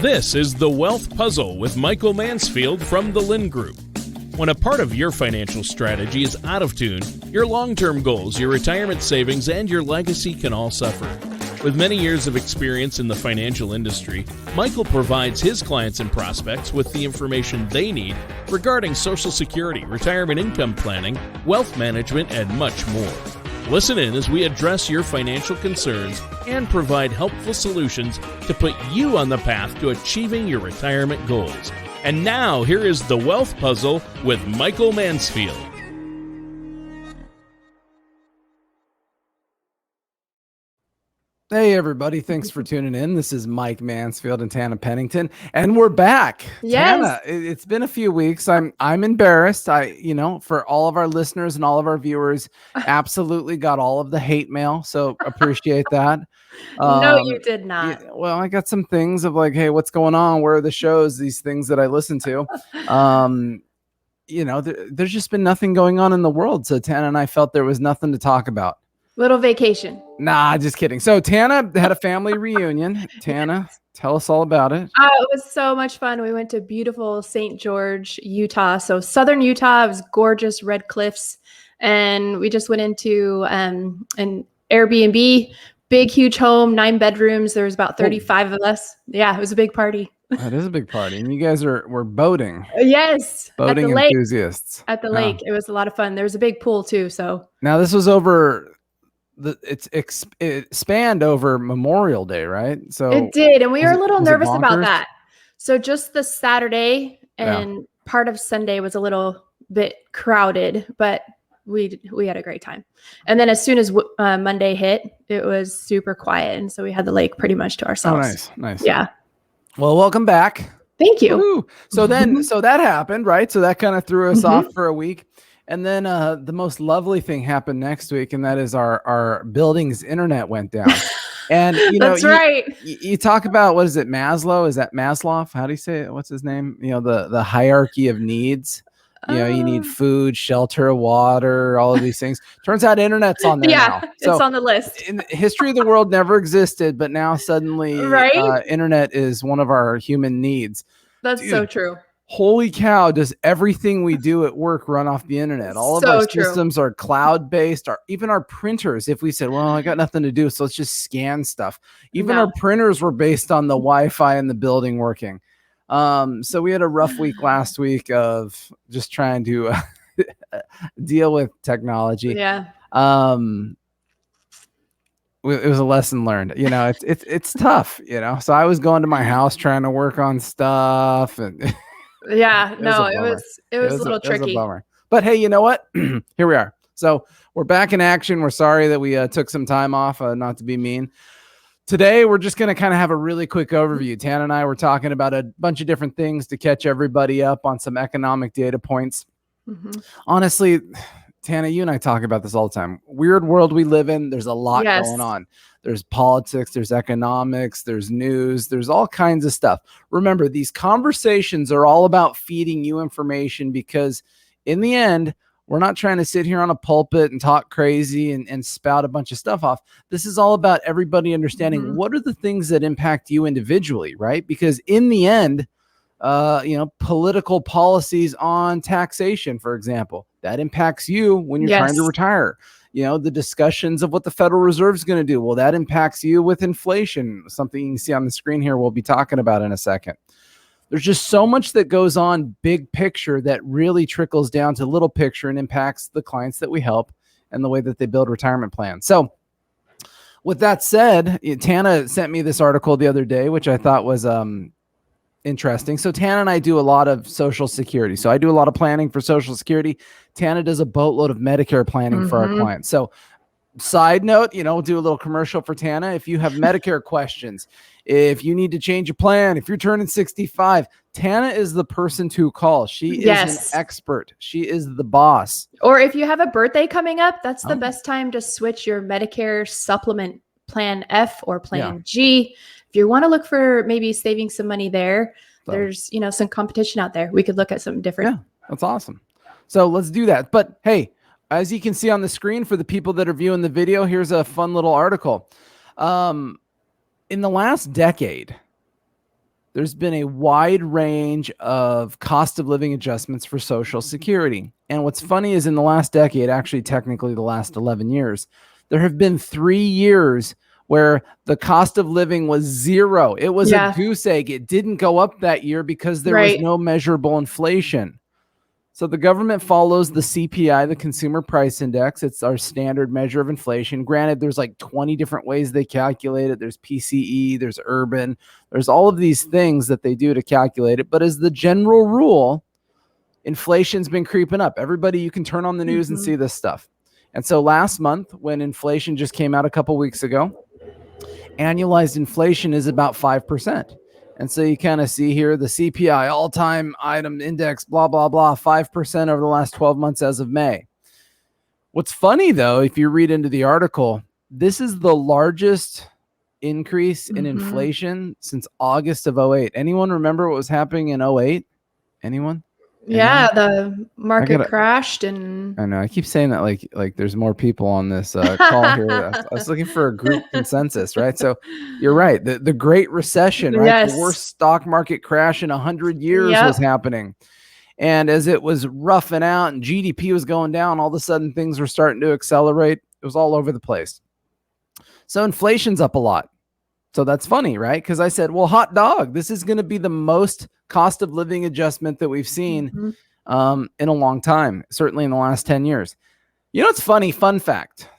This is The Wealth Puzzle with Michael Mansfield from the Lynn Group. When a part of your financial strategy is out of tune, your long-term goals, your retirement savings, and your legacy can all suffer. With many years of experience in the financial industry, Michael provides his clients and prospects with the information they need regarding Social Security, retirement income planning, wealth management, and much more. Listen in as we address your financial concerns and provide helpful solutions to put you on the path to achieving your retirement goals. And now, here is The Wealth Puzzle with Michael Mansfield. Hey everybody, thanks for tuning in. This is Mike Mansfield and Tana Pennington, and we're back. Yes. Tana, it's been a few weeks. I'm embarrassed. For all of our listeners and all of our viewers, absolutely got all of the hate mail. So appreciate that. No, you did not. Yeah, well, I got some things of like, hey, what's going on? Where are the shows? These things that I listen to. There's just been nothing going on in the world. So Tana and I felt there was nothing to talk about. Little vacation. Nah, just kidding. So Tana had a family reunion. Tana, tell us all about it. It was so much fun. We went to beautiful St. George, Utah. So southern Utah, it was gorgeous, red cliffs. And we just went into an Airbnb, big, huge home, 9 bedrooms. There was about 35 of us. Yeah, it was a big party. That is a big party. And you guys were boating. Yes. Boating enthusiasts. At the lake. It was a lot of fun. There was a big pool too. So now this was over... It spanned over Memorial Day, right? So it did, and we were a little nervous about that. So just the Saturday and part of Sunday was a little bit crowded, but we had a great time. And then as soon as Monday hit, it was super quiet, and so we had the lake pretty much to ourselves. Oh, nice. Yeah. Well, welcome back. Thank you. Woo-hoo. So that happened, right? So that kind of threw us off for a week. And then the most lovely thing happened next week, and that is our building's internet went down. And that's right. You talk about, what is it, Maslow? Is that Maslow? How do you say it? What's his name? The hierarchy of needs. You need food, shelter, water, all of these things. Turns out internet's on there now. So, it's on the list. In the history of the world never existed, but now suddenly internet is one of our human needs. That's so true. Holy cow, does everything we do at work run off the internet? All of our systems are cloud-based, even our printers. If we said, well, I got nothing to do, so let's just scan stuff. Even our printers were based on the Wi-Fi in the building working. So we had a rough week last week of just trying to deal with technology. Yeah. It was a lesson learned. It's tough, So I was going to my house trying to work on stuff and it was a little tricky. It was a bummer. But hey, you know what? Here we are. So we're back in action. We're sorry that we took some time off, not to be mean. Today, we're just going to kind of have a really quick overview. Tana and I were talking about a bunch of different things to catch everybody up on some economic data points. Mm-hmm. Honestly, Tana, you and I talk about this all the time. Weird world we live in. There's a lot going on. There's politics, there's economics, there's news, there's all kinds of stuff. Remember, these conversations are all about feeding you information because in the end, we're not trying to sit here on a pulpit and talk crazy and spout a bunch of stuff off. This is all about everybody understanding what are the things that impact you individually, right? Because in the end, political policies on taxation, for example, that impacts you when you're trying to retire. The discussions of what the Federal Reserve is going to do. Well, that impacts you with inflation, something you can see on the screen here we'll be talking about in a second. There's just so much that goes on big picture that really trickles down to little picture and impacts the clients that we help and the way that they build retirement plans. So with that said, Tana sent me this article the other day, which I thought was interesting. So Tana and I do a lot of Social Security. So I do a lot of planning for Social Security. Tana does a boatload of Medicare planning for our clients. So side note, do a little commercial for Tana. If you have Medicare questions, if you need to change a plan, if you're turning 65, Tana is the person to call. She is an expert. She is the boss. Or if you have a birthday coming up, that's the best time to switch your Medicare supplement plan F or plan G. If you want to look for maybe saving some money there, there's, some competition out there. We could look at some different. Yeah, that's awesome. So let's do that. But hey, as you can see on the screen for the people that are viewing the video, here's a fun little article. In the last decade, there's been a wide range of cost of living adjustments for Social Security. And what's funny is in the last decade, actually technically the last 11 years, there have been 3 years where the cost of living was zero. It was a goose egg. It didn't go up that year because there was no measurable inflation. So the government follows the CPI, the Consumer Price Index. It's our standard measure of inflation. Granted, there's like 20 different ways they calculate it. There's PCE, there's urban, there's all of these things that they do to calculate it. But as the general rule, inflation's been creeping up. Everybody, you can turn on the news and see this stuff. And so last month, when inflation just came out a couple weeks ago, annualized inflation is about 5%. And so you kind of see here the CPI, all-time item index, blah, blah, blah, 5% over the last 12 months as of May. What's funny, though, if you read into the article, this is the largest increase in inflation since August of 2008. Anyone remember what was happening in 2008? Anyone? Yeah, the market crashed, and I know I keep saying that like there's more people on this call here. I was looking for a group consensus, right? So you're right. The Great Recession, right? The worst stock market crash in 100 years was happening. And as it was roughing out and GDP was going down, all of a sudden things were starting to accelerate. It was all over the place. So inflation's up a lot. So that's funny, right? Because I said, well, hot dog, this is going to be the most cost of living adjustment that we've seen in a long time, certainly in the last 10 years. You know, it's funny, fun fact.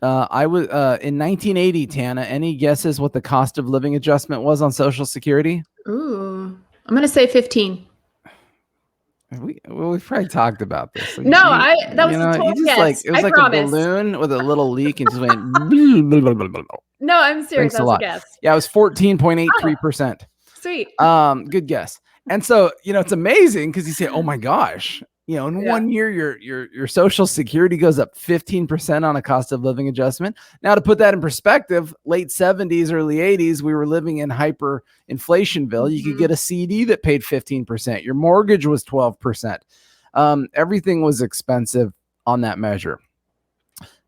I was in 1980, Tana, any guesses what the cost of living adjustment was on Social Security? Ooh, I'm going to say 15. We've probably talked about this. Like, that was a total guess. It was like a balloon with a little leak and just went. No, I'm serious. That was a guess. Yeah, it was 14.83%. Sweet. Good guess. And so, it's amazing because you say, oh my gosh, in 1 year, your Social Security goes up 15% on a cost of living adjustment. Now, to put that in perspective, late 70s, early 80s, we were living in hyperinflationville. You could get a CD that paid 15%. Your mortgage was 12%. Everything was expensive on that measure.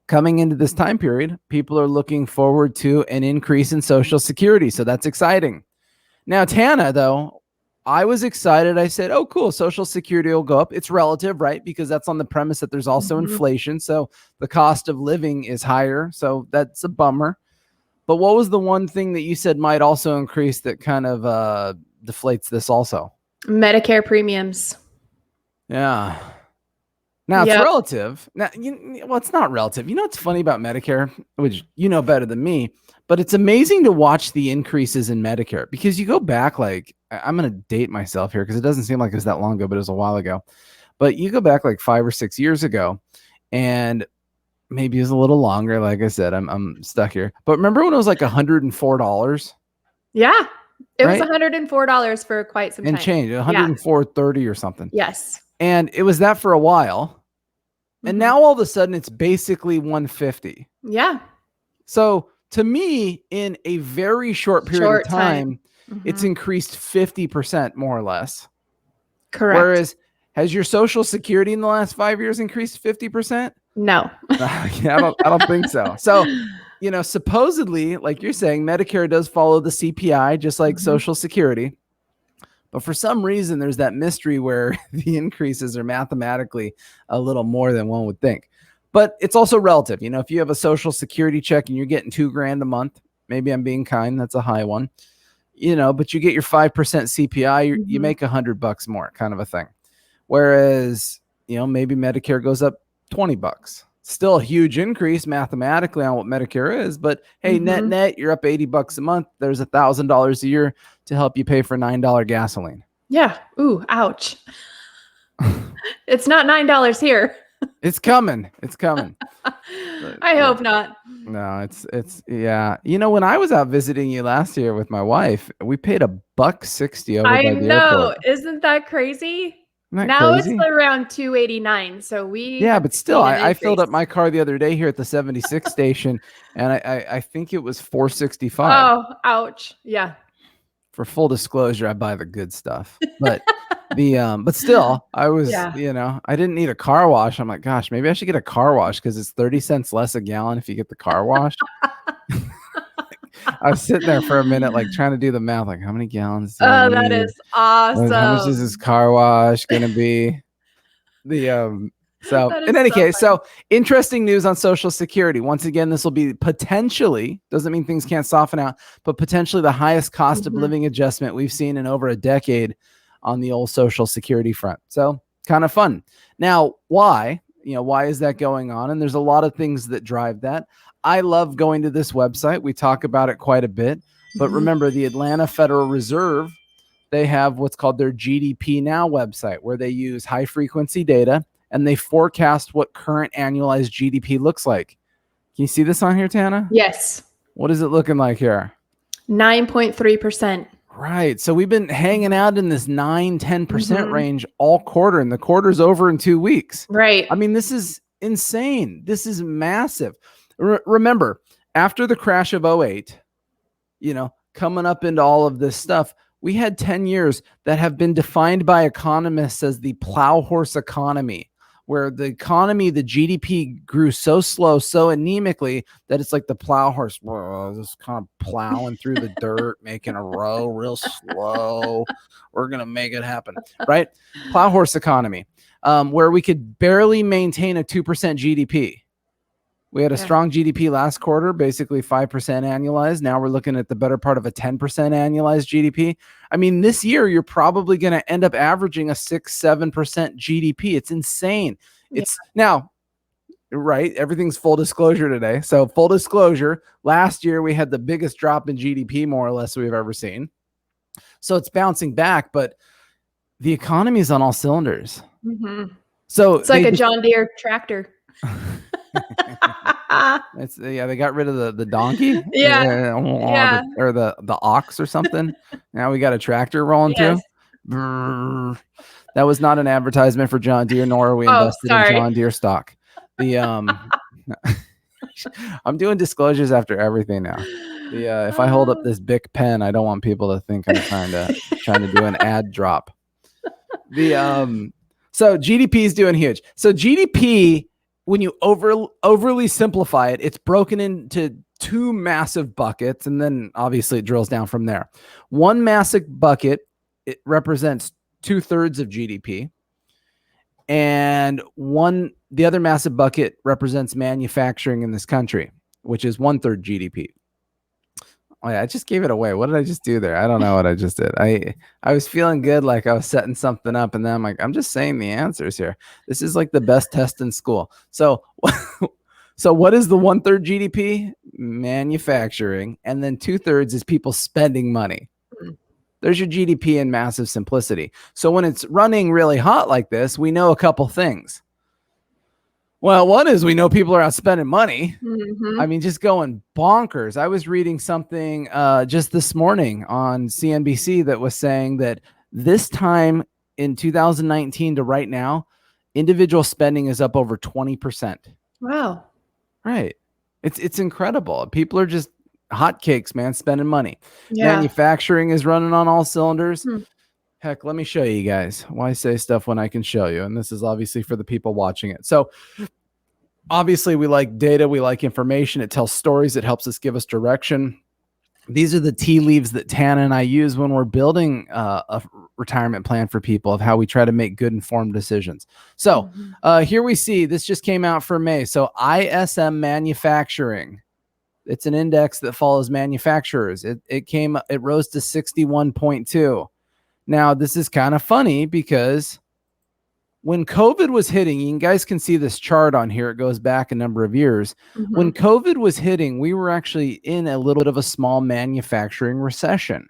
Coming into this time period, people are looking forward to an increase in Social Security. So that's exciting. Now, Tana, though, I was excited. I said, oh, cool. Social Security will go up. It's relative, right? Because that's on the premise that there's also inflation. So the cost of living is higher. So that's a bummer. But what was the one thing that you said might also increase that kind of deflates this also? Medicare premiums. Yeah. Now it's relative. Now, it's not relative. You know what's funny about Medicare, which you know better than me, but it's amazing to watch the increases in Medicare because you go back, like, I'm going to date myself here because it doesn't seem like it was that long ago, but it was a while ago. But you go back like 5 or 6 years ago, and maybe it was a little longer. Like I said, I'm stuck here. But remember when it was like $104? Yeah, it was $104 for quite some time. And change, $104.30 or something. Yes. And it was that for a while. And now all of a sudden it's basically $150. Yeah. So to me, in a very short period of time, it's increased 50% more or less. Correct. Whereas has your Social Security in the last 5 years increased 50%? No. I don't think so. So, supposedly, like you're saying, Medicare does follow the CPI, just like Social Security. But for some reason, there's that mystery where the increases are mathematically a little more than one would think. But it's also relative. If you have a Social Security check and you're getting $2,000 a month, maybe I'm being kind, that's a high one. But you get your 5% CPI, you make $100 more, kind of a thing. Whereas, maybe Medicare goes up $20. Still a huge increase mathematically on what Medicare is, but hey, net, you're up $80 a month. There's $1,000 a year to help you pay for $9 gasoline. Yeah. Ooh, ouch. It's not $9 here. It's coming. I hope not. No, it's yeah. When I was out visiting you last year with my wife, we paid $1.60 over by the airport. I know. Isn't that crazy? Now crazy? It's around $2.89. So but still, I filled up my car the other day here at the 76 station, and I think it was $4.65. Oh, ouch. Yeah. For full disclosure, I buy the good stuff, but but still, I was, I didn't need a car wash. I'm like, gosh, maybe I should get a car wash because it's 30 cents less a gallon if you get the car wash. I was sitting there for a minute, like trying to do the math, like how many gallons? Oh, that is awesome. How much is this car wash going to be? So in any case, so interesting news on Social Security. Once again, this will be potentially, doesn't mean things can't soften out, but potentially the highest cost of living adjustment we've seen in over a decade on the old Social Security front. So kind of fun. Now, why? Why is that going on? And there's a lot of things that drive that. I love going to this website. We talk about it quite a bit. But remember, the Atlanta Federal Reserve, they have what's called their GDP Now website, where they use high frequency data and they forecast what current annualized GDP looks like. Can you see this on here, Tana? Yes. What is it looking like here? 9.3%. Right. So we've been hanging out in this 9-10% range all quarter, and the quarter's over in 2 weeks. Right. I mean, this is insane. This is massive. Remember, after the crash of 2008, coming up into all of this stuff, we had 10 years that have been defined by economists as the plow horse economy, where the economy, the GDP grew so slow, so anemically that it's like the plow horse, just kind of plowing through the dirt, making a row real slow. We're going to make it happen, right? Plow horse economy, where we could barely maintain a 2% GDP. We had a strong GDP last quarter, basically 5% annualized. Now we're looking at the better part of a 10% annualized GDP. I mean, this year, you're probably going to end up averaging a 6-7% GDP. It's insane. It's now, right? Everything's full disclosure today. So full disclosure, last year we had the biggest drop in GDP, more or less, we've ever seen. So it's bouncing back, but the economy is on all cylinders. So it's like a John Deere tractor. They got rid of the donkey, or the ox or something. Now we got a tractor rolling through. That was not an advertisement for John Deere, nor are we invested in John Deere stock. I'm doing disclosures after everything now. If I hold up this Bic pen, I don't want people to think I'm trying to do an ad drop. So GDP is doing huge. So GDP, when you overly simplify it, it's broken into two massive buckets, and then obviously it drills down from there. One massive bucket, it represents 2/3 of GDP, and the other massive bucket represents manufacturing in this country, which is 1/3 GDP. Oh yeah, I just gave it away. What did I just do there? I don't know what I just did. I was feeling good, like I was setting something up, and then I'm like, I'm just saying the answers here. This is like the best test in school. So what is the 1/3 GDP? Manufacturing, and then 2/3 is people spending money. There's your GDP in massive simplicity. So when it's running really hot like this, we know a couple things. Well, one is we know people are out spending money. I mean, just going bonkers. I was reading something just this morning on CNBC that was saying that this time in 2019 to right now, individual spending is up over 20%. Wow. Right. It's incredible. People are just hotcakes, man, spending money. Manufacturing is running on all cylinders. Heck, let me show you guys. Why say stuff when I can show you? And this is obviously for the people watching it. So obviously we like data. We like information. It tells stories. It helps us give us direction. These are the tea leaves that Tana and I use when we're building a retirement plan for people, of how we try to make good informed decisions. So here we see, this just came out for May. So ISM manufacturing, it's an index that follows manufacturers. It rose to 61.2. Now, this is kind of funny because when COVID was hitting, you guys can see this chart on here. It goes back a number of years. When COVID was hitting, we were actually in a little bit of a small manufacturing recession,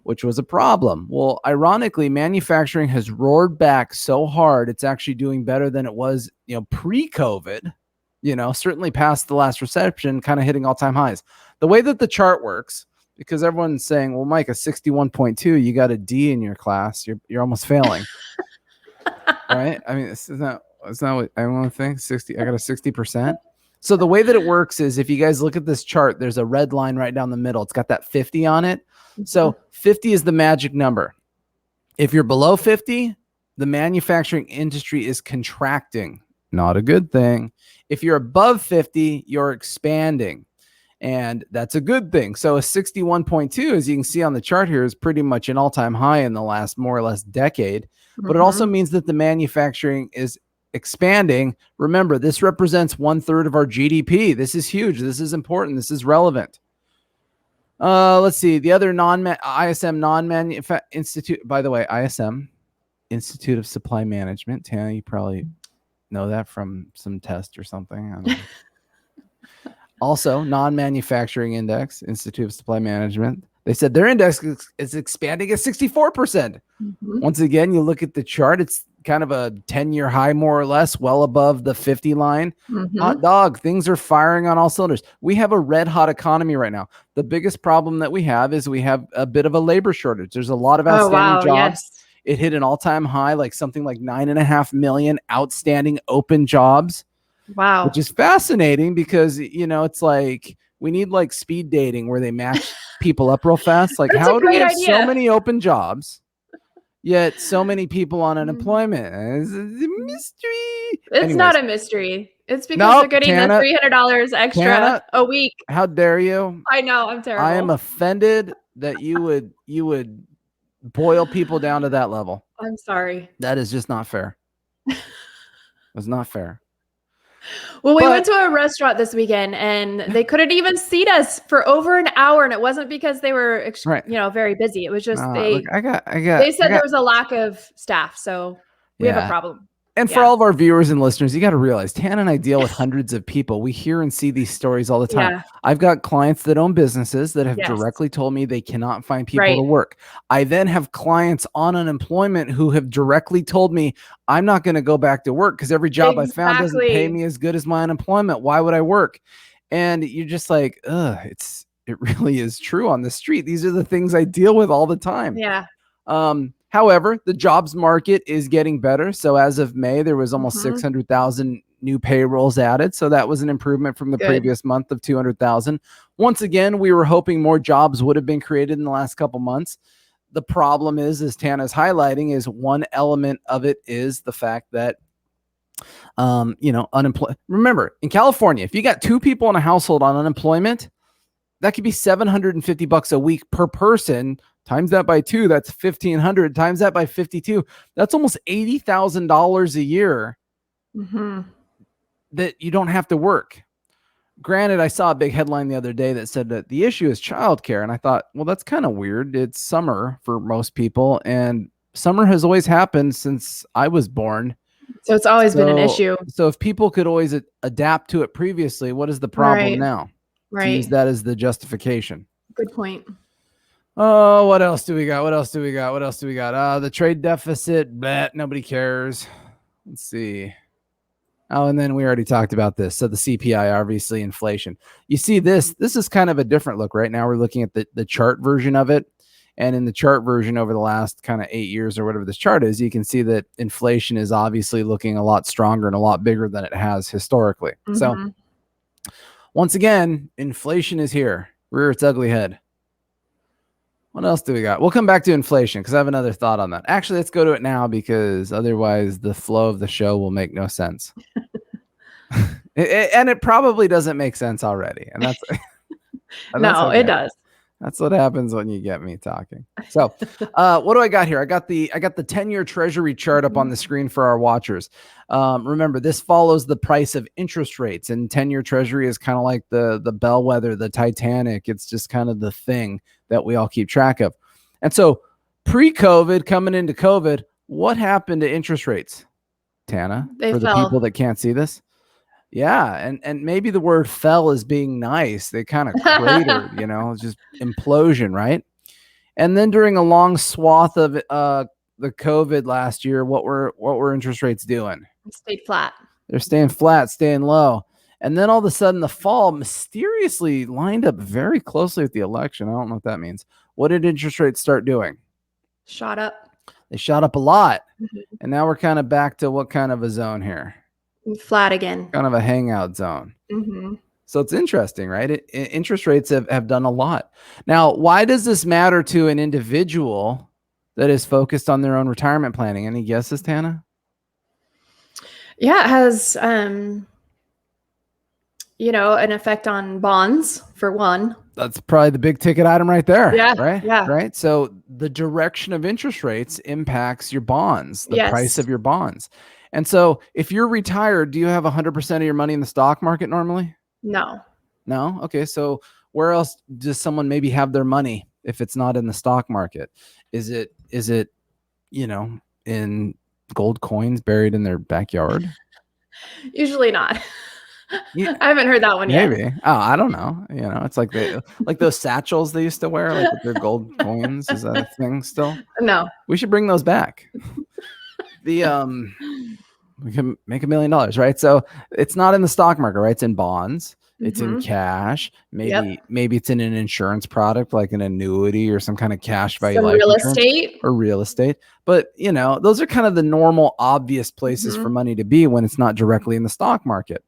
which was a problem. Well, ironically, manufacturing has roared back so hard, it's actually doing better than it was, pre-COVID, certainly past the last recession, kind of hitting all-time highs. The way that the chart works, because everyone's saying, well, Mike, a 61.2, you got a D in your class. You're almost failing. Right? I mean, it's not what everyone thinks. 60, I got a 60%. So the way that it works is, if you guys look at this chart, there's a red line right down the middle. It's got that 50 on it. So 50 is the magic number. If you're below 50, the manufacturing industry is contracting. Not a good thing. If you're above 50, you're expanding. And that's a good thing. So a 61.2, as you can see on the chart here, is pretty much an all-time high in the last more or less decade. But it also means that the manufacturing is expanding. Remember, this represents 1/3 of our GDP. This is huge. This is important. This is relevant. Let's see. The other ISM non-manufacturing institute, by the way, ISM, Institute of Supply Management. Tana, you probably know that from some test or something. I don't know. Also, non-manufacturing index, Institute of Supply Management. They said their index is expanding at 64%. Once again, you look at the chart, it's kind of a 10-year high, more or less, well above the 50 line. Hot dog, things are firing on all cylinders. We have a red hot economy right now. The biggest problem that we have is we have a bit of a labor shortage. There's a lot of outstanding jobs. Yes. It hit an all-time high, like something like 9.5 million outstanding open jobs. Wow. Which is fascinating because, it's like we need like speed dating where they match people up real fast. Like, how do we have so many open jobs, yet so many people on unemployment? It's a mystery. It's not a mystery. It's because they're getting the $300 extra a week. How dare you? I know, I'm terrible. I am offended that you would boil people down to that level. I'm sorry. That is just not fair. It's not fair. Well, we went to a restaurant this weekend and they couldn't even seat us for over an hour, and it wasn't because they were, very busy. It was just they said there was a lack of staff, so we have a problem. And for all of our viewers and listeners, you got to realize Tana and I deal with hundreds of people. We hear and see these stories all the time. Yeah. I've got clients that own businesses that have directly told me they cannot find people to work. I then have clients on unemployment who have directly told me, I'm not going to go back to work because every job I found doesn't pay me as good as my unemployment. Why would I work? And you're just like, it really is true on the street. These are the things I deal with all the time. Yeah. However, the jobs market is getting better. So as of May, there was almost 600,000 new payrolls added. So that was an improvement from the previous month of 200,000. Once again, we were hoping more jobs would have been created in the last couple months. The problem is, as Tana's highlighting, is one element of it is the fact that, unemployment. Remember, in California, if you got 2 people in a household on unemployment, that could be $750 a week per person. Times that by 2, that's $1,500. Times that by 52, that's almost $80,000 a year that you don't have to work. Granted, I saw a big headline the other day that said that the issue is childcare, and I thought, well, that's kind of weird. It's summer for most people, and summer has always happened since I was born. So it's always been an issue. So if people could always adapt to it previously, what is the problem now? Right. To use that as the justification. Good point. Oh, what else do we got? The trade deficit, nobody cares. Let's see. Oh, and then we already talked about this. So the CPI, obviously inflation. You see this is kind of a different look right now. We're looking at the chart version of it. And in the chart version over the last kind of 8 years or whatever this chart is, you can see that inflation is obviously looking a lot stronger and a lot bigger than it has historically. So once again, inflation is here. Rear its ugly head. What else do we got? We'll come back to inflation because I have another thought on that. Actually, let's go to it now because otherwise the flow of the show will make no sense. And it probably doesn't make sense already. And that's no, it does. That's what happens when you get me talking. So what do I got here? I got the 10-year treasury chart up on the screen for our watchers. Remember, this follows the price of interest rates, and 10-year treasury is kind of like the bellwether, the Titanic. It's just kind of the thing that we all keep track of. And so pre-COVID, coming into COVID, what happened to interest rates, Tana? They for fell. The people that can't see this? Yeah, and maybe the word fell is being nice. They kind of cratered, just implosion, right? And then during a long swath of the COVID last year, what were interest rates doing? It stayed flat. They're staying flat, staying low. And then all of a sudden the fall mysteriously lined up very closely with the election. I don't know what that means. What did interest rates start doing? Shot up. They shot up a lot. And now we're kind of back to what kind of a zone here? Flat again. Kind of a hangout zone. So it's interesting, right? Interest rates have done a lot. Now, why does this matter to an individual that is focused on their own retirement planning? Any guesses, Tana? Yeah, it has an effect on bonds for one. That's probably the big ticket item right there. Yeah. Right. Yeah. Right. So the direction of interest rates impacts your bonds, the price of your bonds. And so if you're retired, do you have 100% of your money in the stock market normally? No. No. Okay. So where else does someone maybe have their money if it's not in the stock market? Is it, in gold coins buried in their backyard? Usually not. Yeah, I haven't heard that one yet. maybe. Oh, I don't know. It's like those satchels they used to wear, like with their gold coins. Is that a thing still? No. We should bring those back. We can make $1 million, right? So it's not in the stock market, right? It's in bonds. It's in cash. Maybe it's in an insurance product like an annuity or some kind of cash value life real insurance estate or real estate. But those are kind of the normal, obvious places for money to be when it's not directly in the stock market.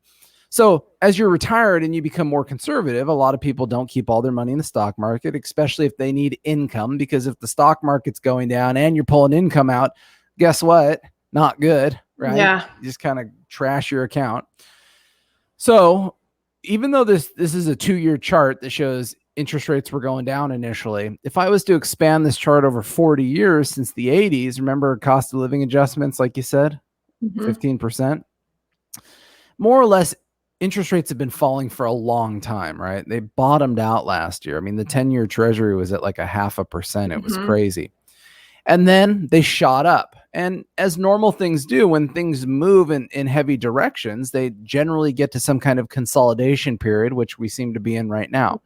So as you're retired and you become more conservative, a lot of people don't keep all their money in the stock market, especially if they need income, because if the stock market's going down and you're pulling income out, guess what? Not good, right? Yeah. You just kind of trash your account. So even though this is a 2-year chart that shows interest rates were going down initially, if I was to expand this chart over 40 years since the 80s, remember cost of living adjustments, like you said, 15%, more or less, interest rates have been falling for a long time, right? They bottomed out last year. I mean, the 10-year treasury was at like 0.5%. It was crazy. And then they shot up. And as normal things do, when things move in heavy directions, they generally get to some kind of consolidation period, which we seem to be in right now.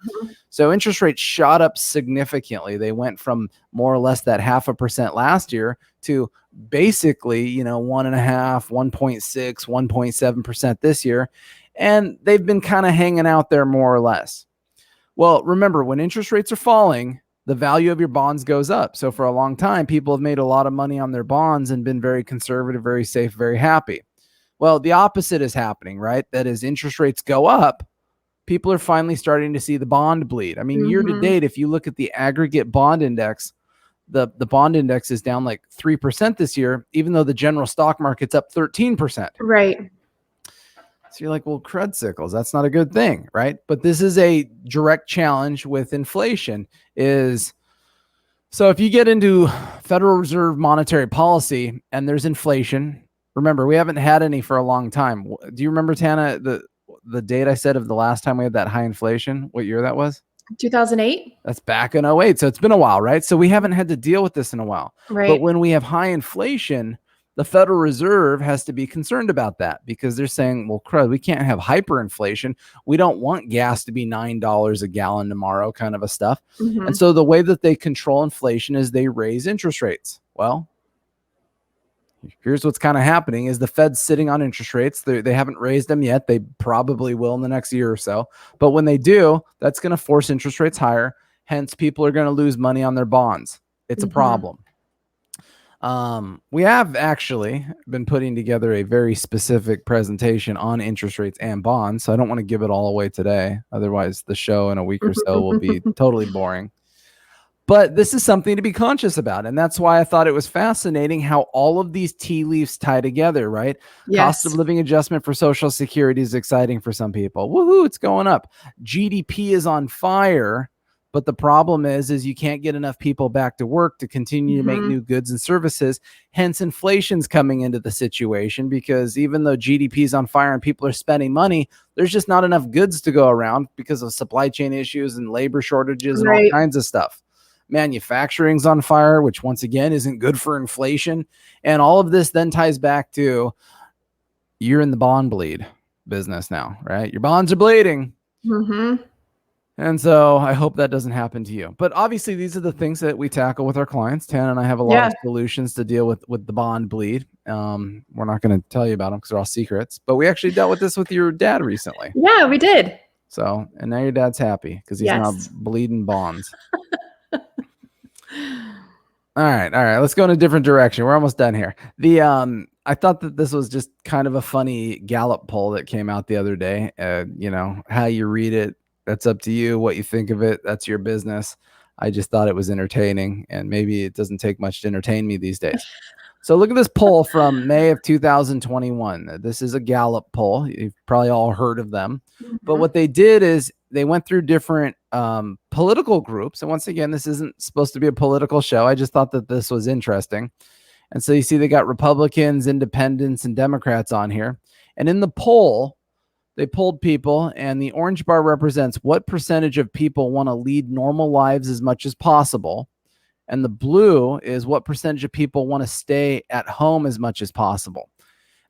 So interest rates shot up significantly. They went from more or less that 0.5% last year to basically, 1.5, 1.6, 1.7% this year. And they've been kind of hanging out there more or less. Well, remember, when interest rates are falling, the value of your bonds goes up. So for a long time, people have made a lot of money on their bonds and been very conservative, very safe, very happy. Well, the opposite is happening, right? That as interest rates go up, people are finally starting to see the bond bleed. I mean, year to date, if you look at the aggregate bond index, the bond index is down like 3% this year, even though the general stock market's up 13%. Right. So you're like, well, crudsickles, that's not a good thing, right? But this is a direct challenge with inflation so if you get into Federal Reserve monetary policy and there's inflation, remember, we haven't had any for a long time. Do you remember, Tana, the date I said of the last time we had that high inflation? What year that was? 2008. That's back in 2008. So it's been a while, right? So we haven't had to deal with this in a while. Right. But when we have high inflation, the Federal Reserve has to be concerned about that because they're saying, well, crud, we can't have hyperinflation. We don't want gas to be $9 a gallon tomorrow, kind of a stuff. And so the way that they control inflation is they raise interest rates. Well, here's what's kind of happening is the Fed's sitting on interest rates. They haven't raised them yet. They probably will in the next year or so. But when they do, that's going to force interest rates higher. Hence, people are going to lose money on their bonds. It's a problem. We have actually been putting together a very specific presentation on interest rates and bonds. So I don't want to give it all away today. Otherwise, the show in a week or so will be totally boring. But this is something to be conscious about. And that's why I thought it was fascinating how all of these tea leaves tie together, right? Yes. Cost of living adjustment for Social Security is exciting for some people. Woohoo, it's going up. GDP is on fire. But the problem is you can't get enough people back to work to continue to make new goods and services. Hence, inflation's coming into the situation because even though GDP is on fire and people are spending money, there's just not enough goods to go around because of supply chain issues and labor shortages and all kinds of stuff. Manufacturing's on fire, which once again isn't good for inflation. And all of this then ties back to you're in the bond bleed business now, right? Your bonds are bleeding. And so I hope that doesn't happen to you. But obviously, these are the things that we tackle with our clients. Tana and I have a lot of solutions to deal with the bond bleed. We're not going to tell you about them because they're all secrets. But we actually dealt with this with your dad recently. Yeah, we did. So, and now your dad's happy because he's not bleeding bonds. All right. Let's go in a different direction. We're almost done here. I thought that this was just kind of a funny Gallup poll that came out the other day. How you read it, that's up to you. What you think of it, that's your business. I just thought it was entertaining, and maybe it doesn't take much to entertain me these days. So look at this poll from May of 2021. This is a Gallup poll. You've probably all heard of them. Mm-hmm. But what they did is they went through different political groups. And once again, this isn't supposed to be a political show. I just thought that this was interesting. And so you see they got Republicans, Independents, and Democrats on here. And in the poll, they polled people, and the orange bar represents what percentage of people want to lead normal lives as much as possible. And the blue is what percentage of people want to stay at home as much as possible.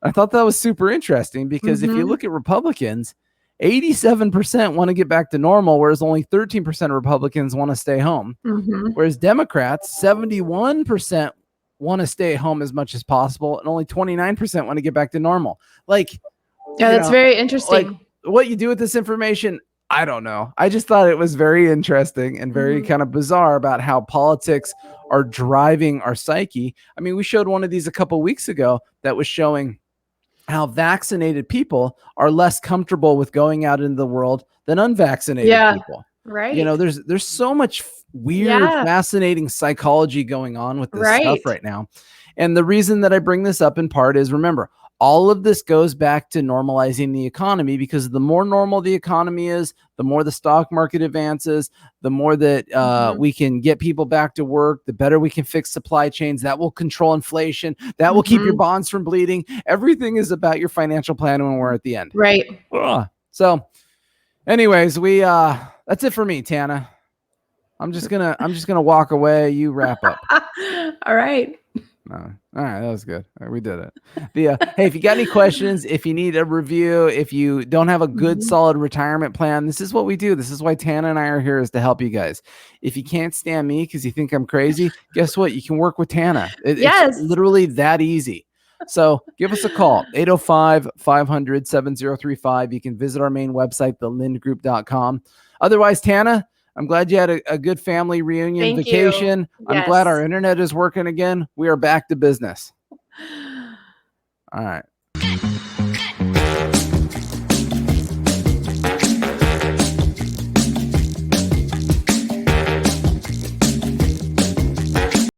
I thought that was super interesting because if you look at Republicans, 87% want to get back to normal, whereas only 13% of Republicans want to stay home. Whereas Democrats, 71% want to stay home as much as possible, and only 29% want to get back to normal. Like, yeah, that's very interesting. Like, what you do with this information, I don't know. I just thought it was very interesting and very kind of bizarre about how politics are driving our psyche. I mean, we showed one of these a couple weeks ago that was showing how vaccinated people are less comfortable with going out into the world than unvaccinated people. Right. You know, there's so much weird, fascinating psychology going on with this stuff right now. And the reason that I bring this up in part is, remember, all of this goes back to normalizing the economy, because the more normal the economy is, the more the stock market advances, the more that we can get people back to work, the better we can fix supply chains. That will control inflation. That will keep your bonds from bleeding. Everything is about your financial plan when we're at the end. Right. So anyways, that's it for me, Tana. I'm just gonna walk away. You wrap up. All right. All right, that was good. All right, we did it. Hey, if you got any questions, if you need a review, if you don't have a good, solid retirement plan, this is what we do. This is why Tana and I are here, is to help you guys. If you can't stand me because you think I'm crazy, guess what? You can work with Tana. It's literally that easy. So give us a call, 805-500-7035. You can visit our main website, thelindgroup.com. Otherwise, Tana, I'm glad you had a good family reunion vacation. I'm glad our internet is working again. We are back to business. All right.